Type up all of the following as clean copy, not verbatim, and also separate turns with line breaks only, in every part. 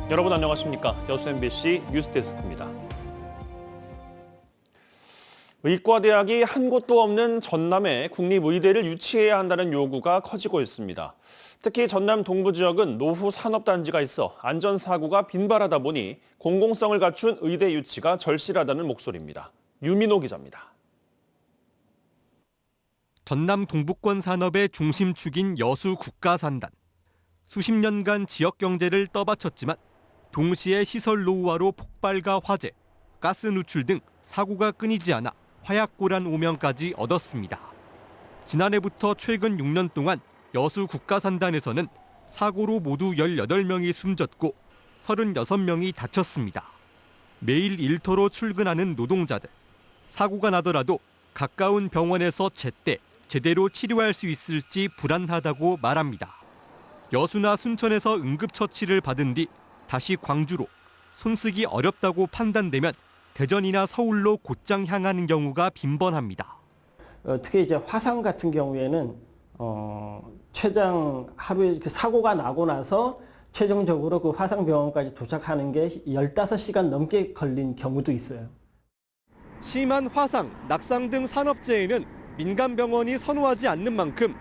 여러분 안녕하십니까? 여수 MBC 뉴스데스크입니다. 의과대학이 한 곳도 없는 전남에 국립의대를 유치해야 한다는 요구가 커지고 있습니다. 특히 전남 동부 지역은 노후 산업단지가 있어 안전사고가 빈발하다 보니 공공성을 갖춘 의대 유치가 절실하다는 목소리입니다. 유민호 기자입니다.
전남 동부권 산업의 중심축인 여수 국가산단. 수십 년간 지역 경제를 떠받쳤지만 동시에 시설 노후화로 폭발과 화재, 가스 누출 등 사고가 끊이지 않아 화약고란 오명까지 얻었습니다. 지난해부터 최근 6년 동안 여수 국가산단에서는 사고로 모두 18명이 숨졌고 36명이 다쳤습니다. 매일 일터로 출근하는 노동자들. 사고가 나더라도 가까운 병원에서 제대로 치료할 수 있을지 불안하다고 말합니다. 여수나 순천에서 응급처치를 받은 뒤 다시 광주로, 손쓰기 어렵다고 판단되면 대전이나 서울로 곧장 향하는 경우가 빈번합니다.
특히 이제 화상 같은 경우에는 최장 하루에 사고가 나고 나서 최종적으로 그 화상병원까지 도착하는 게 15시간 넘게 걸린 경우도 있어요.
심한 화상, 낙상 등 산업재해는 민간 병원이 선호하지 않는 만큼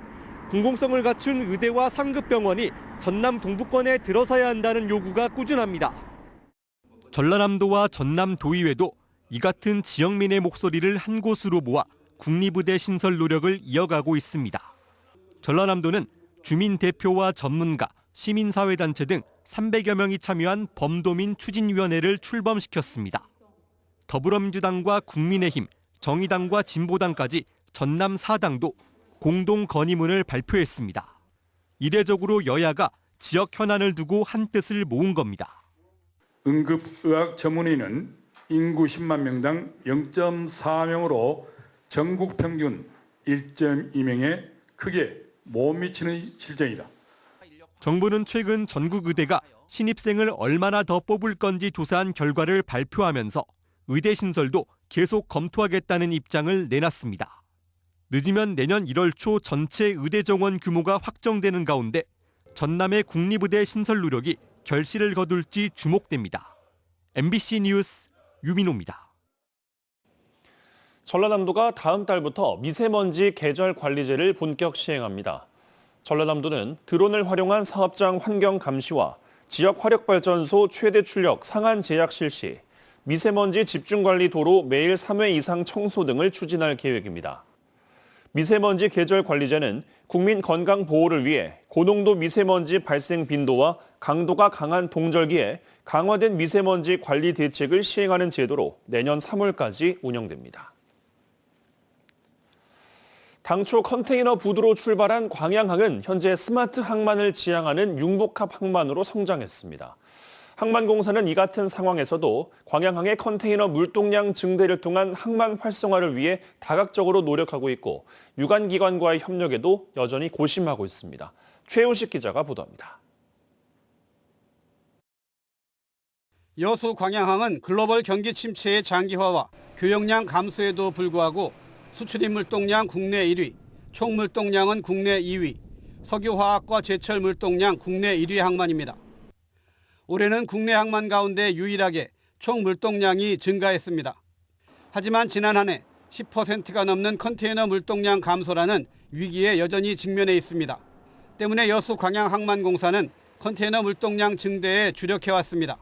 공공성을 갖춘 의대와 상급병원이 전남 동부권에 들어서야 한다는 요구가 꾸준합니다. 전라남도와 전남도의회도 이 같은 지역민의 목소리를 한 곳으로 모아 국립의대 신설 노력을 이어가고 있습니다. 전라남도는 주민 대표와 전문가, 시민사회단체 등 300여 명이 참여한 범도민 추진위원회를 출범시켰습니다. 더불어민주당과 국민의힘, 정의당과 진보당까지 전남 4당도 공동 건의문을 발표했습니다. 이례적으로 여야가 지역 현안을 두고 한 뜻을 모은 겁니다.
응급의학 전문의는 인구 10만 명당 0.4명으로 전국 평균 1.2명에 크게 못 미치는 실정이다.
정부는 최근 전국 의대가 신입생을 얼마나 더 뽑을 건지 조사한 결과를 발표하면서 의대 신설도 계속 검토하겠다는 입장을 내놨습니다. 늦으면 내년 1월 초 전체 의대 정원 규모가 확정되는 가운데 전남의 국립의대 신설 노력이 결실을 거둘지 주목됩니다. MBC 뉴스 유민호입니다.
전라남도가 다음 달부터 미세먼지 계절 관리제를 본격 시행합니다. 전라남도는 드론을 활용한 사업장 환경 감시와 지역 화력발전소 최대 출력 상한 제약 실시, 미세먼지 집중관리 도로 매일 3회 이상 청소 등을 추진할 계획입니다. 미세먼지 계절 관리제는 국민 건강 보호를 위해 고농도 미세먼지 발생 빈도와 강도가 강한 동절기에 강화된 미세먼지 관리 대책을 시행하는 제도로 내년 3월까지 운영됩니다. 당초 컨테이너 부두로 출발한 광양항은 현재 스마트 항만을 지향하는 융복합 항만으로 성장했습니다. 항만공사는 이 같은 상황에서도 광양항의 컨테이너 물동량 증대를 통한 항만 활성화를 위해 다각적으로 노력하고 있고 유관기관과의 협력에도 여전히 고심하고 있습니다. 최우식 기자가 보도합니다.
여수 광양항은 글로벌 경기 침체의 장기화와 교역량 감소에도 불구하고 수출입 물동량 국내 1위, 총 물동량은 국내 2위, 석유화학과 제철 물동량 국내 1위 항만입니다. 올해는 국내 항만 가운데 유일하게 총 물동량이 증가했습니다. 하지만 지난 한 해 10%가 넘는 컨테이너 물동량 감소라는 위기에 여전히 직면해 있습니다. 때문에 여수 광양항만공사는 컨테이너 물동량 증대에 주력해왔습니다.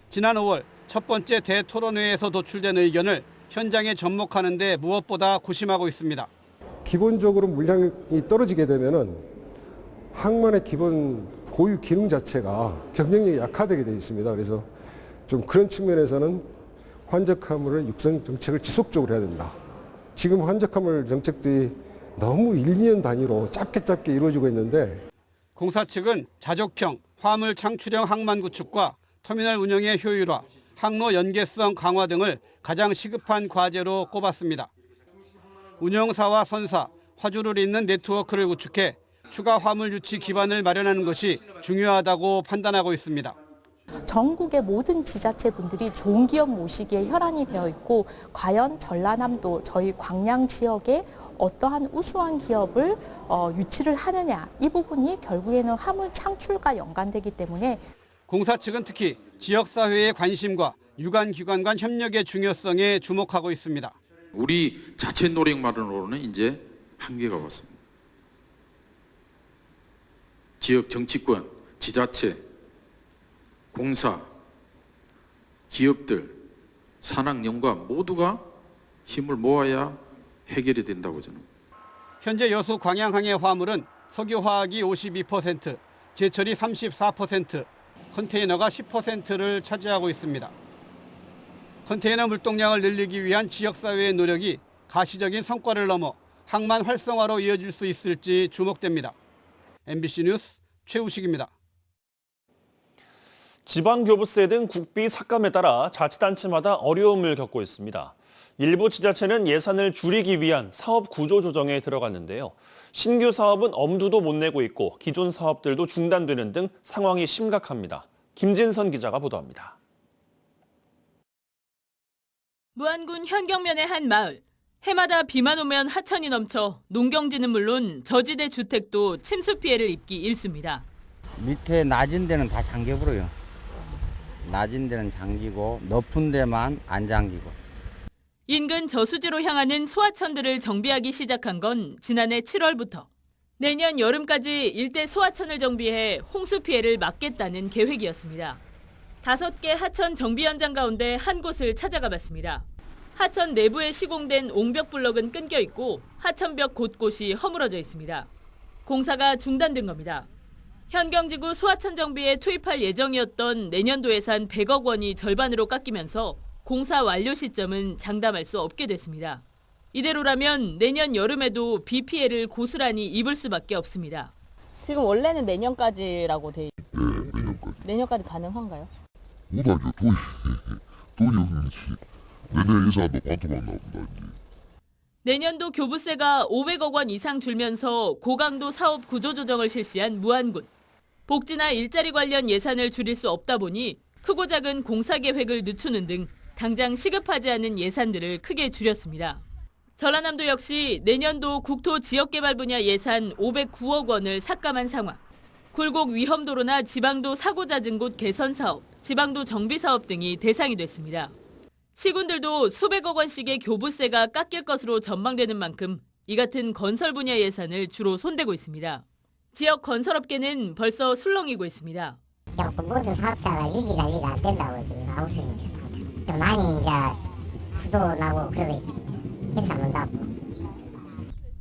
지난 5월 첫 번째 대토론회에서 도출된 의견을 현장에 접목하는 데 무엇보다 고심하고 있습니다.
기본적으로 물량이 떨어지게 되면은 항만의 기본 고유 기능 자체가 경쟁력이 약화되게 되어 있습니다. 그래서 좀 그런 측면에서는 환적화물의 육성 정책을 지속적으로 해야 된다. 지금 환적화물 정책들이 너무 1, 2년 단위로 짧게 이루어지고 있는데
공사 측은 자족형, 화물 창출형 항만 구축과 터미널 운영의 효율화, 항로 연계성 강화 등을 가장 시급한 과제로 꼽았습니다. 운영사와 선사, 화주를 잇는 네트워크를 구축해 추가 화물 유치 기반을 마련하는 것이 중요하다고 판단하고 있습니다.
전국의 모든 지자체분들이 좋은 기업 모시기에 혈안이 되어 있고 과연 전라남도 저희 광양 지역에 어떠한 우수한 기업을 유치를 하느냐 이 부분이 결국에는 화물 창출과 연관되기 때문에
공사 측은 특히 지역사회의 관심과 유관기관 간 협력의 중요성에 주목하고 있습니다.
우리 자체 노력만으로는 이제 한계가 왔습니다. 지역 정치권, 지자체, 공사, 기업들, 산학연구가 모두가 힘을 모아야 해결이 된다고 저는.
현재 여수 광양항의 화물은 석유화학이 52%, 제철이 34%, 컨테이너가 10%를 차지하고 있습니다. 컨테이너 물동량을 늘리기 위한 지역사회의 노력이 가시적인 성과를 넘어 항만 활성화로 이어질 수 있을지 주목됩니다. MBC 뉴스 최우식입니다.
지방교부세 등 국비 삭감에 따라 자치단체마다 어려움을 겪고 있습니다. 일부 지자체는 예산을 줄이기 위한 사업 구조 조정에 들어갔는데요. 신규 사업은 엄두도 못 내고 있고 기존 사업들도 중단되는 등 상황이 심각합니다. 김진선 기자가 보도합니다.
무안군 현경면의 한 마을. 해마다 비만 오면 하천이 넘쳐 농경지는 물론 저지대 주택도 침수 피해를 입기 일쑤입니다.
밑에 낮은 데는 다 잠겨버려요. 낮은 데는 잠기고 높은 데만 안 잠기고.
인근 저수지로 향하는 소하천들을 정비하기 시작한 건 지난해 7월부터. 내년 여름까지 일대 소하천을 정비해 홍수 피해를 막겠다는 계획이었습니다. 5개 하천 정비 현장 가운데 한 곳을 찾아가 봤습니다. 하천 내부에 시공된 옹벽 블럭은 끊겨 있고 하천벽 곳곳이 허물어져 있습니다. 공사가 중단된 겁니다. 현경지구 소하천 정비에 투입할 예정이었던 내년도 예산 100억 원이 절반으로 깎이면서 공사 완료 시점은 장담할 수 없게 됐습니다. 이대로라면 내년 여름에도 비 피해를 고스란히 입을 수밖에 없습니다.
지금 원래는 내년까지라고 돼 있어요.
네, 내년까지.
내년까지 가능한가요?
못하죠. 돈이 없는지. 내년 예산도 반토막 나온다 이제.
내년도 교부세가 500억 원 이상 줄면서 고강도 사업 구조조정을 실시한 무안군. 복지나 일자리 관련 예산을 줄일 수 없다 보니 크고 작은 공사 계획을 늦추는 등 당장 시급하지 않은 예산들을 크게 줄였습니다. 전라남도 역시 내년도 국토 지역개발 분야 예산 509억 원을 삭감한 상황. 굴곡 위험도로나 지방도 사고 잦은 곳 개선 사업, 지방도 정비 사업 등이 대상이 됐습니다. 시군들도 수백억 원씩의 교부세가 깎일 것으로 전망되는 만큼 이 같은 건설 분야 예산을 주로 손대고 있습니다. 지역 건설업계는 벌써 술렁이고 있습니다.
모든 사업자가 유지 관리가 안 된다고 지금 나오고 있습니다. 많이 이제 부도 나고 그러고 있죠. 회사 문 닫고.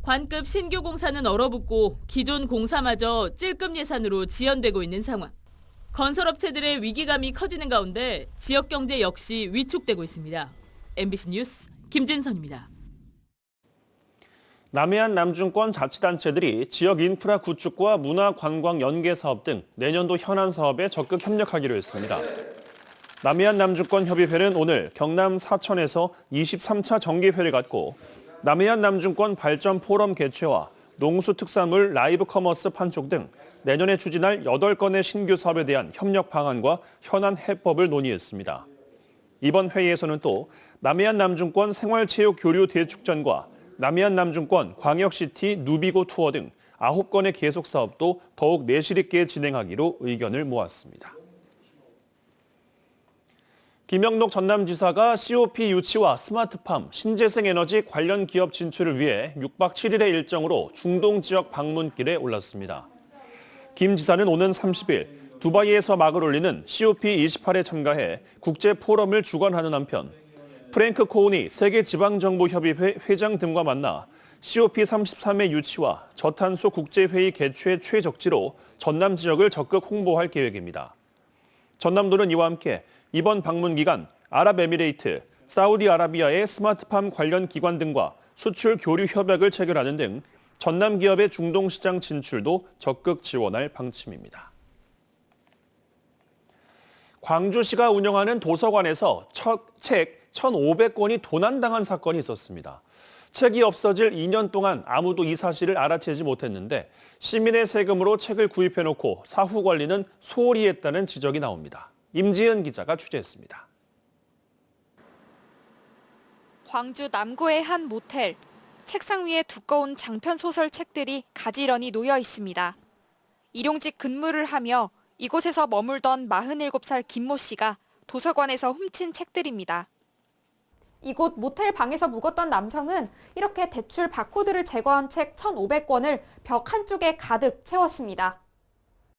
관급 신규 공사는 얼어붙고 기존 공사마저 찔끔 예산으로 지연되고 있는 상황. 건설업체들의 위기감이 커지는 가운데 지역 경제 역시 위축되고 있습니다. MBC 뉴스 김진선입니다.
남해안 남중권 자치단체들이 지역 인프라 구축과 문화 관광 연계 사업 등 내년도 현안 사업에 적극 협력하기로 했습니다. 남해안 남중권 협의회는 오늘 경남 사천에서 23차 정기회를 갖고 남해안 남중권 발전 포럼 개최와 농수특산물 라이브 커머스 판촉 등 내년에 추진할 8건의 신규 사업에 대한 협력 방안과 현안 해법을 논의했습니다. 이번 회의에서는 또 남해안 남중권 생활체육 교류 대축전과 남해안 남중권 광역시티 누비고 투어 등 9건의 계속 사업도 더욱 내실 있게 진행하기로 의견을 모았습니다. 김영록 전남지사가 COP 유치와 스마트팜, 신재생에너지 관련 기업 진출을 위해 6박 7일의 일정으로 중동 지역 방문길에 올랐습니다. 김 지사는 오는 30일 두바이에서 막을 올리는 COP28에 참가해 국제 포럼을 주관하는 한편 프랭크 코우니 세계지방정부협의회 회장 등과 만나 COP33의 유치와 저탄소 국제회의 개최 최적지로 전남 지역을 적극 홍보할 계획입니다. 전남도는 이와 함께 이번 방문 기간 아랍에미레이트, 사우디아라비아의 스마트팜 관련 기관 등과 수출 교류 협약을 체결하는 등 전남 기업의 중동 시장 진출도 적극 지원할 방침입니다. 광주시가 운영하는 도서관에서 책 1,500권이 도난당한 사건이 있었습니다. 책이 없어질 2년 동안 아무도 이 사실을 알아채지 못했는데 시민의 세금으로 책을 구입해놓고 사후 관리는 소홀히 했다는 지적이 나옵니다. 임지은 기자가 취재했습니다.
광주 남구의 한 모텔. 책상 위에 두꺼운 장편 소설 책들이 가지런히 놓여 있습니다. 일용직 근무를 하며 이곳에서 머물던 47살 김모 씨가 도서관에서 훔친 책들입니다. 이곳 모텔 방에서 묵었던 남성은 이렇게 대출 바코드를 제거한 책 1,500권을 벽 한쪽에 가득 채웠습니다.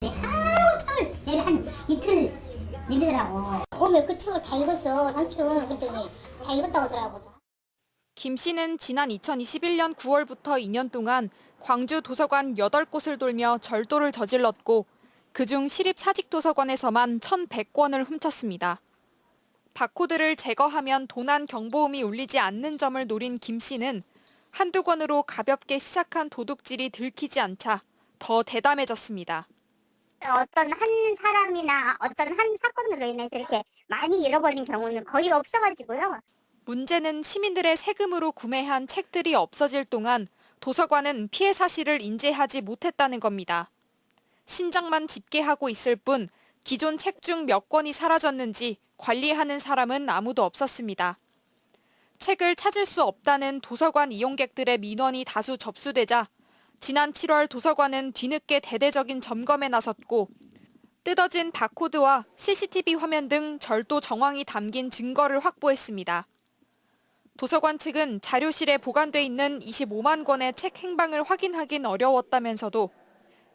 하루 종일 내가 한 이틀 일이더라고. 오늘 그 책을 다 읽었어, 삼촌. 그랬더니 다 읽었다고 하더라고.
김 씨는 지난 2021년 9월부터 2년 동안 광주 도서관 8곳을 돌며 절도를 저질렀고 그중 시립사직도서관에서만 1,100권을 훔쳤습니다. 바코드를 제거하면 도난 경보음이 울리지 않는 점을 노린 김 씨는 한두 권으로 가볍게 시작한 도둑질이 들키지 않자 더 대담해졌습니다.
어떤 한 사람이나 어떤 한 사건으로 인해서 이렇게 많이 잃어버린 경우는 거의 없어가지고요.
문제는 시민들의 세금으로 구매한 책들이 없어질 동안 도서관은 피해 사실을 인지하지 못했다는 겁니다. 신장만 집계하고 있을 뿐 기존 책 중 몇 권이 사라졌는지 관리하는 사람은 아무도 없었습니다. 책을 찾을 수 없다는 도서관 이용객들의 민원이 다수 접수되자 지난 7월 도서관은 뒤늦게 대대적인 점검에 나섰고 뜯어진 바코드와 CCTV 화면 등 절도 정황이 담긴 증거를 확보했습니다. 도서관 측은 자료실에 보관돼 있는 25만 권의 책 행방을 확인하긴 어려웠다면서도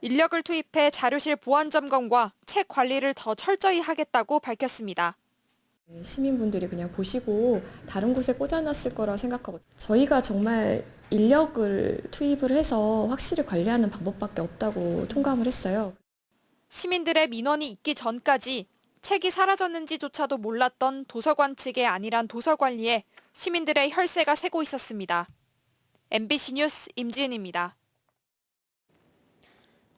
인력을 투입해 자료실 보안 점검과 책 관리를 더 철저히 하겠다고 밝혔습니다.
시민분들이 그냥 보시고 다른 곳에 꽂아놨을 거라 생각하거든요. 저희가 정말 인력을 투입을 해서 확실히 관리하는 방법밖에 없다고 통감을 했어요.
시민들의 민원이 있기 전까지 책이 사라졌는지조차도 몰랐던 도서관 측의 안일한 도서 관리에 시민들의 혈세가 새고 있었습니다. MBC 뉴스 임지은입니다.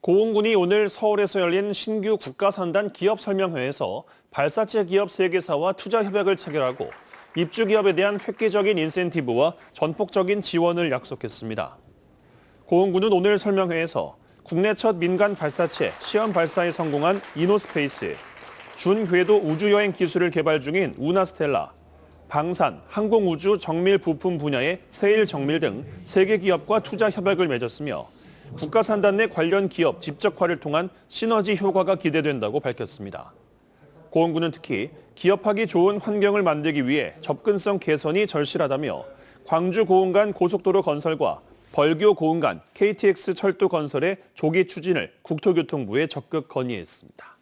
고흥군이 오늘 서울에서 열린 신규 국가산단 기업 설명회에서 발사체 기업 3개사와 투자 협약을 체결하고 입주 기업에 대한 획기적인 인센티브와 전폭적인 지원을 약속했습니다. 고흥군은 오늘 설명회에서 국내 첫 민간 발사체 시험 발사에 성공한 이노스페이스, 준궤도 우주여행 기술을 개발 중인 우나스텔라, 방산, 항공우주 정밀 부품 분야의 세일정밀 등 3개 기업과 투자 협약을 맺었으며 국가산단 내 관련 기업 집적화를 통한 시너지 효과가 기대된다고 밝혔습니다. 고흥군은 특히 기업하기 좋은 환경을 만들기 위해 접근성 개선이 절실하다며 광주 고흥 간 고속도로 건설과 벌교 고흥 간 KTX 철도 건설의 조기 추진을 국토교통부에 적극 건의했습니다.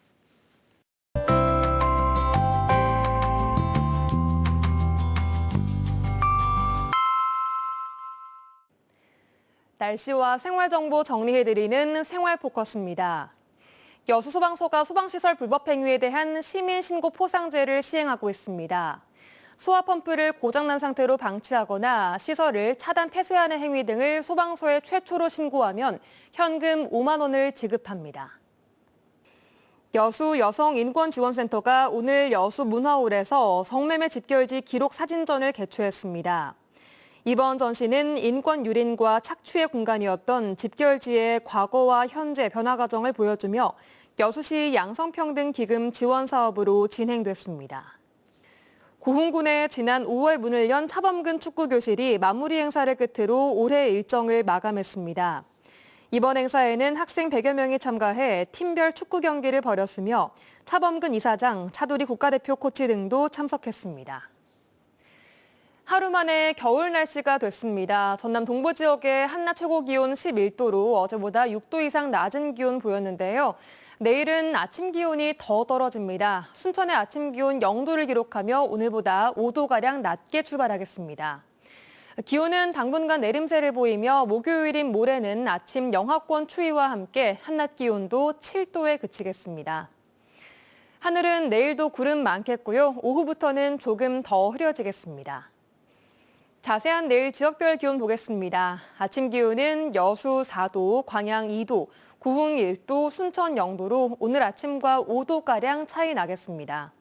날씨와 생활정보 정리해드리는 생활포커스입니다. 여수소방서가 소방시설 불법 행위에 대한 시민신고 포상제를 시행하고 있습니다. 수화펌프를 고장난 상태로 방치하거나 시설을 차단 폐쇄하는 행위 등을 소방서에 최초로 신고하면 현금 5만 원을 지급합니다. 여수 여성인권지원센터가 오늘 여수 문화홀에서 성매매 집결지 기록 사진전을 개최했습니다. 이번 전시는 인권 유린과 착취의 공간이었던 집결지의 과거와 현재 변화 과정을 보여주며 여수시 양성평등 기금 지원 사업으로 진행됐습니다. 고흥군에 지난 5월 문을 연 차범근 축구교실이 마무리 행사를 끝으로 올해 일정을 마감했습니다. 이번 행사에는 학생 100여 명이 참가해 팀별 축구 경기를 벌였으며 차범근 이사장, 차두리 국가대표 코치 등도 참석했습니다. 하루 만에 겨울 날씨가 됐습니다. 전남 동부 지역의 한낮 최고 기온 11도로 어제보다 6도 이상 낮은 기온 보였는데요. 내일은 아침 기온이 더 떨어집니다. 순천의 아침 기온 0도를 기록하며 오늘보다 5도가량 낮게 출발하겠습니다. 기온은 당분간 내림세를 보이며 목요일인 모레는 아침 영하권 추위와 함께 한낮 기온도 7도에 그치겠습니다. 하늘은 내일도 구름 많겠고요. 오후부터는 조금 더 흐려지겠습니다. 자세한 내일 지역별 기온 보겠습니다. 아침 기온은 여수 4도, 광양 2도, 고흥 1도, 순천 0도로 오늘 아침과 5도가량 차이 나겠습니다.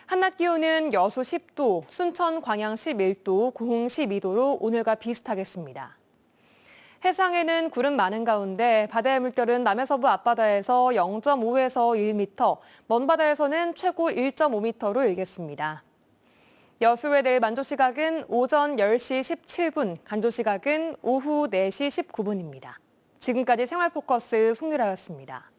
한낮 기온은 여수 10도, 순천, 광양 11도, 고흥 12도로 오늘과 비슷하겠습니다. 해상에는 구름 많은 가운데 바다의 물결은 남해서부 앞바다에서 0.5에서 1m, 먼바다에서는 최고 1.5m로 일겠습니다. 여수의 내일 만조시각은 오전 10시 17분, 간조시각은 오후 4시 19분입니다. 지금까지 생활포커스 송유라였습니다.